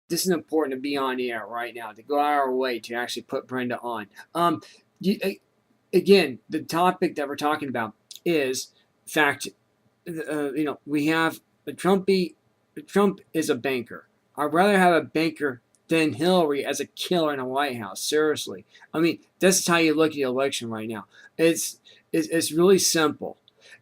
this is important to be on the air right now, to go out of our way to actually put Brenda on. You, again, the topic that we're talking about is fact. We have Trump is a banker. I'd rather have a banker than Hillary as a killer in the White House. Seriously, I mean, this is how you look at the election right now. It's really simple.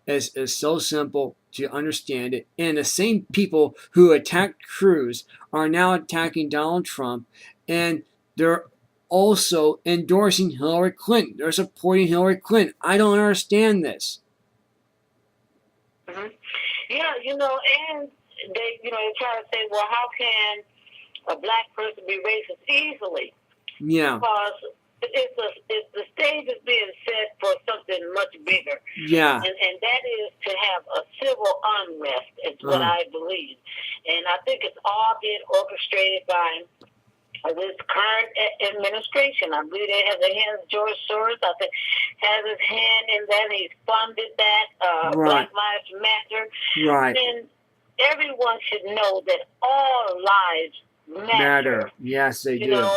It's so simple to understand it. And the same people who attacked Cruz are now attacking Donald Trump, and they're also endorsing Hillary Clinton. They're supporting Hillary Clinton. I don't understand this. Mm-hmm. Yeah, and they try to say, well, how can a black person be racist easily? Yeah. Because the stage is being set for something much bigger. Yeah. And that is to have a civil unrest, is what I believe. And I think it's all being orchestrated by this current administration. I believe they have their hands. George Soros, I think, has his hand in that. He's funded that. Right. Black Lives Matter. Right. And everyone should know that all lives matter. Yes, they do. And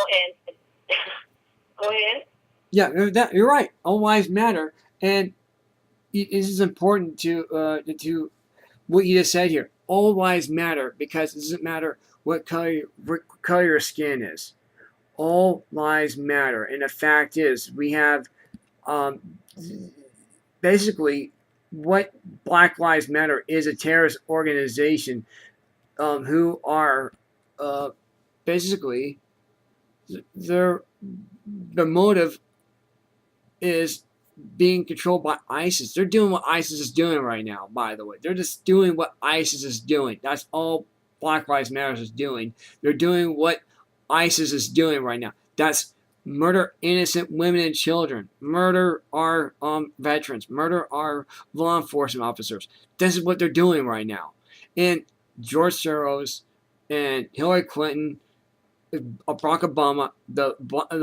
go ahead. Yeah, you're right. All lives matter, and this is important to what you just said here. All lives matter because it doesn't matter what color your skin is. All lives matter, and the fact is, we have basically what Black Lives Matter is a terrorist organization who are basically the motive is being controlled by ISIS. They're doing what ISIS is doing right now, by the way. They're just doing what ISIS is doing. That's all Black Lives Matter is doing. They're doing what ISIS is doing right now. That's murder innocent women and children. Murder our veterans. Murder our law enforcement officers. This is what they're doing right now. And George Soros and Hillary Clinton, Barack Obama, the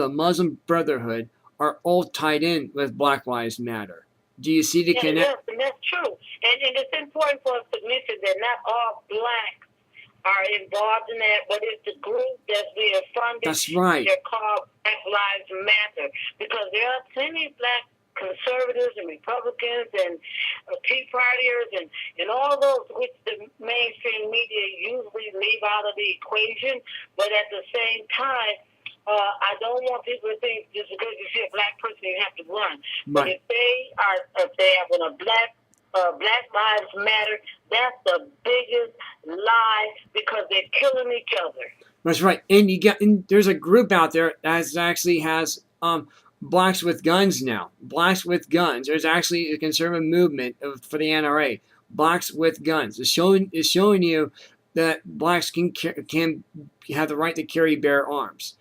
Muslim Brotherhood are all tied in with Black Lives Matter. Do you see the connection? Yes, and that's true. And it's important for us to mention that not all blacks are involved in that, but it's the group that's being funded. That's right. They're called Black Lives Matter because there are plenty of black conservatives and Republicans and Tea Partiers and all those which the mainstream media usually leave out of the equation. But at the same time, I don't want people to think just because you see a black person you have to run. But Right. if they have a Black Lives Matter, that's the biggest lie because they're killing each other. That's right. And there's a group out there that actually has blacks with guns now. Blacks with guns. There's actually a conservative movement for the NRA. Blacks with guns. It's showing you that blacks can have the right to carry bear arms.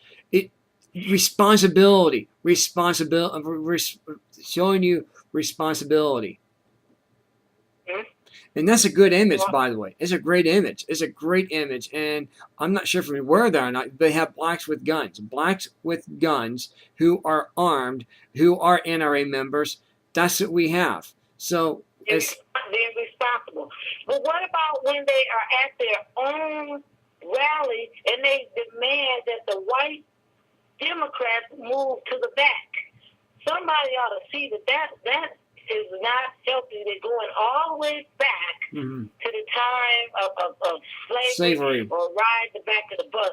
Responsibility, showing you responsibility. Mm-hmm. And that's a good image, by the way. It's a great image. And I'm not sure from where they are or not. They have blacks with guns who are armed, who are NRA members. That's what we have. So they're responsible. But what about when they are at their own rally and they demand that the white Democrats move to the back? Somebody ought to see that is not healthy. They're going all the way back to the time of slavery or ride the back of the bus.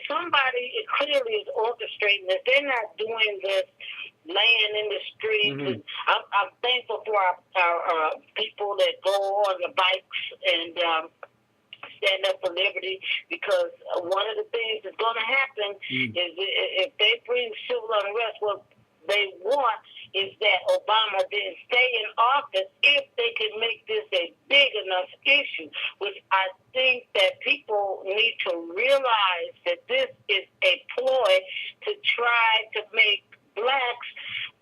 Somebody clearly is orchestrating this. They're not doing this laying in the streets. Mm-hmm. I'm thankful for our people that go on the bikes and stand up for liberty, because one of the things that's going to happen is if they bring civil unrest, what they want is that Obama didn't stay in office if they can make this a big enough issue, which I think that people need to realize that this is a ploy to try to make blacks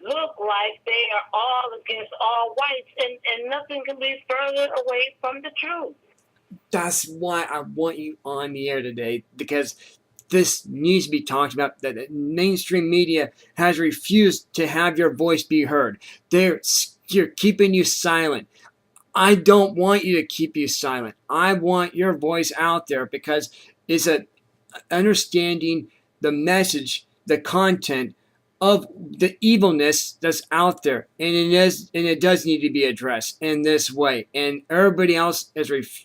look like they are all against all whites, and nothing can be further away from the truth. That's why I want you on the air today, because this needs to be talked about. That the mainstream media has refused to have your voice be heard. They're keeping you silent. I don't want you to keep you silent. I want your voice out there because it's a understanding the message, the content of the evilness that's out there, and it does need to be addressed in this way. And everybody else is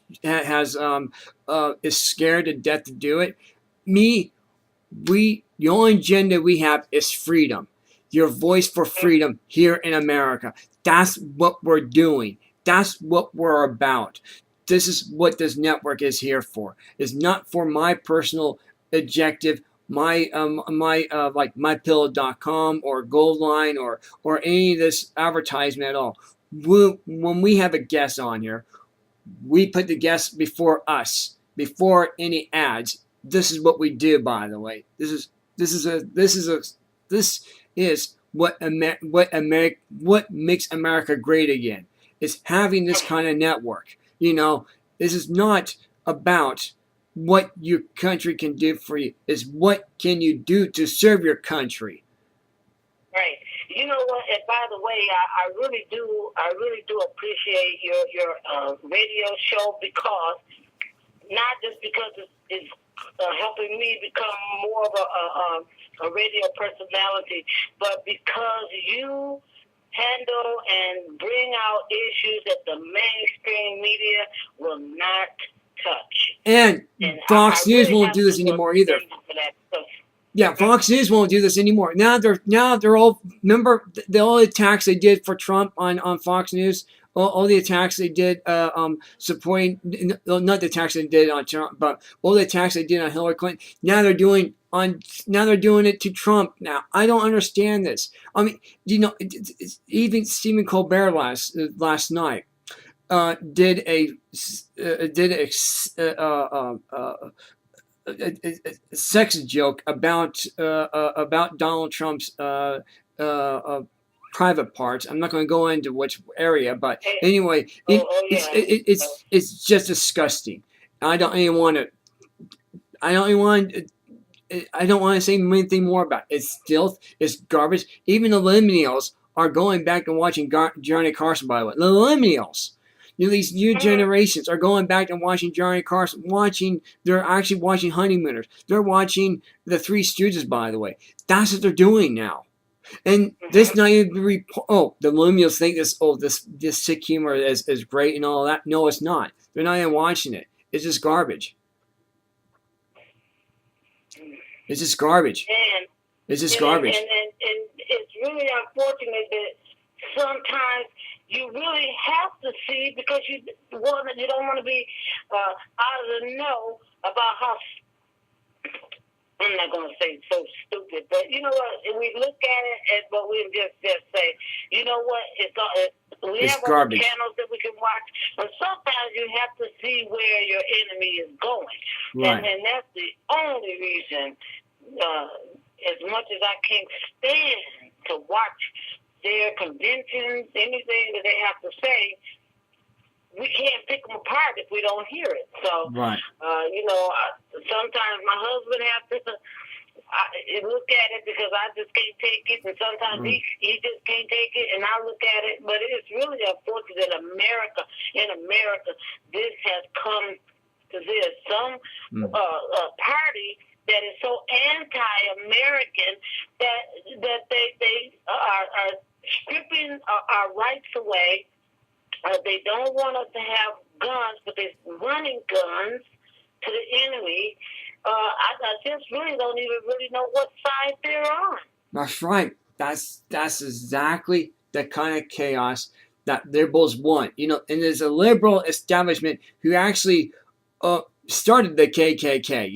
scared to death to do it. Me, the only agenda we have is freedom. Your voice for freedom here in America. That's what we're doing. That's what we're about. This is what this network is here for. It's not for my personal objective, my like mypillow.com or Goldline or any of this advertisement at all. When we have a guest on here, we put the guest before us, before any ads. This is what we do, by the way. This is what makes America great again. It's having this kind of network. This is not about what your country can do for you. It's what can you do to serve your country. Right. You know what? And by the way, I really do appreciate your radio show, because not just because it's helping me become more of a radio personality, but because you handle and bring out issues that the mainstream media will not touch. And Fox News won't do this anymore either. Yeah, Fox News won't do this anymore. Now they're all, remember all the attacks they did for Trump on Fox News, all the attacks they did supporting, not the attacks they did on Trump, but all the attacks they did on Hillary Clinton. Now they're doing it to Trump. Now I don't understand this. I mean, even Stephen Colbert last night did a sex joke about Donald Trump's private parts. I'm not going to go into which area, but anyway, it's just disgusting. I don't even want to say anything more about it. It's filth. It's garbage. Even the millennials are going back and watching Johnny Carson. By the way, the millennials. These new generations are going back and watching Johnny Carson. They're actually watching Honeymooners. They're watching the Three Stooges, by the way. That's what they're doing now. And this not even the millennials think this sick humor is great and all that. No, it's not. They're not even watching it. It's just garbage. It's just garbage. It's just garbage. And it's really unfortunate that sometimes you really have to see, because you don't want to be out of the know about how, I'm not going to say so stupid, but you know what, we look at it, but we just say, you know what, we have other channels that we can watch, but sometimes you have to see where your enemy is going. Right. And that's the only reason, as much as I can't stand to watch their conventions, anything that they have to say, we can't pick them apart if we don't hear it. So, right. Sometimes my husband has to look at it because I just can't take it, and sometimes he just can't take it, and I look at it. But it's really unfortunate that in America, this has come to this. Some party that is so anti-American that they are stripping our rights away. They don't want us to have guns, but they're running guns to the enemy. I just really don't even really know what side they're on. That's right. That's exactly the kind of chaos that they both want. And there's a liberal establishment who actually started the KKK.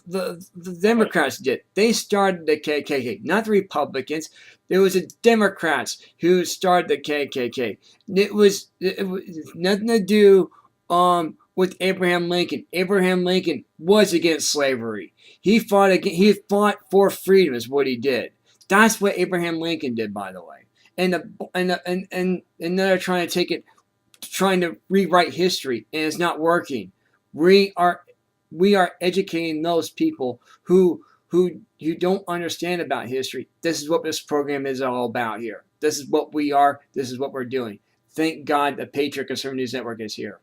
The Democrats did. They started the KKK, not the Republicans. It was the Democrats who started the KKK. It was nothing to do with Abraham Lincoln. Abraham Lincoln was against slavery. He fought for freedom is what he did. That's what Abraham Lincoln did, by the way. And they're trying to rewrite history, and it's not working. We are educating those people who don't understand about history. This is what this program is all about here. This is what we are. This is what we're doing. thank God the Patriot Conservative News Network is here.